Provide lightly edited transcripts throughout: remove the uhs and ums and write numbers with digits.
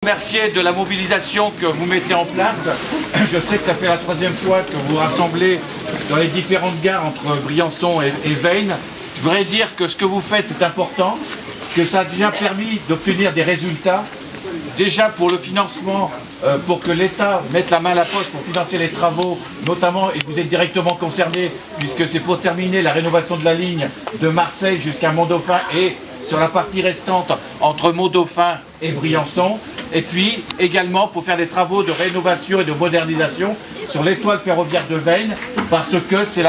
Remercier de la mobilisation que vous mettez en place. Je sais que ça fait la troisième fois que vous vous rassemblez dans les différentes gares entre Briançon et Veynes. Je voudrais dire que ce que vous faites, c'est important, que ça a déjà permis d'obtenir des résultats. Déjà pour le financement, pour que l'État mette la main à la poche pour financer les travaux, notamment, et vous êtes directement concerné, puisque c'est pour terminer la rénovation de la ligne de Marseille jusqu'à Mont-Dauphin et sur la partie restante entre Mont-Dauphin et Briançon. Et puis également pour faire des travaux de rénovation et de modernisation sur l'étoile ferroviaire de Veynes, parce que c'est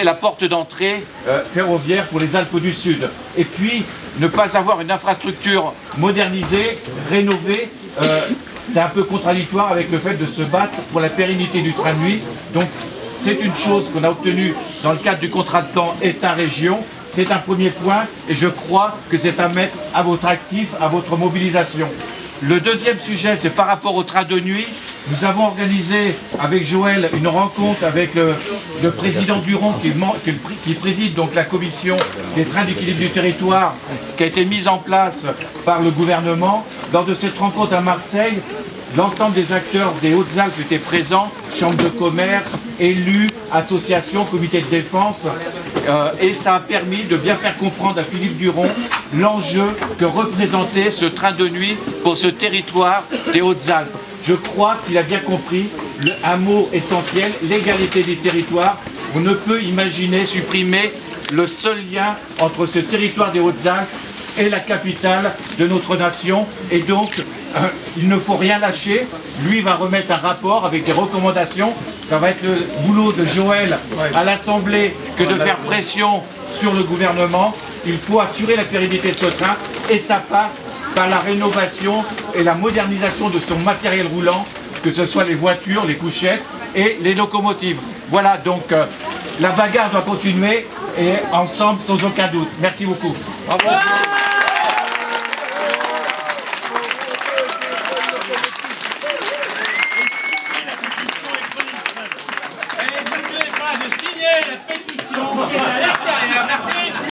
la porte d'entrée ferroviaire pour les Alpes du Sud. Et puis ne pas avoir une infrastructure modernisée, rénovée, c'est un peu contradictoire avec le fait de se battre pour la pérennité du train de nuit. Donc c'est une chose qu'on a obtenue dans le cadre du contrat de plan État-région. C'est un premier point et je crois que c'est à mettre à votre actif, à votre mobilisation. Le deuxième sujet, c'est par rapport au train de nuit. Nous avons organisé avec Joël une rencontre avec le président Duron qui préside donc la commission des trains d'équilibre du territoire qui a été mise en place par le gouvernement. Lors de cette rencontre à Marseille, l'ensemble des acteurs des Hautes-Alpes étaient présents, chambres de commerce, élus, associations, comités de défense, et ça a permis de bien faire comprendre à Philippe Duron l'enjeu que représentait ce train de nuit pour ce territoire des Hautes-Alpes. Je crois qu'il a bien compris un mot essentiel, l'égalité des territoires. On ne peut imaginer supprimer le seul lien entre ce territoire des Hautes-Alpes et la capitale de notre nation, et donc il ne faut rien lâcher. Lui va remettre un rapport avec des recommandations. Ça va être le boulot de Joël à l'Assemblée que de faire pression sur le gouvernement. Il faut assurer la pérennité de ce train et ça passe par la rénovation et la modernisation de son matériel roulant, que ce soit les voitures, les couchettes et les locomotives. Voilà, donc la bagarre doit continuer et ensemble sans aucun doute. Merci beaucoup. Bravo.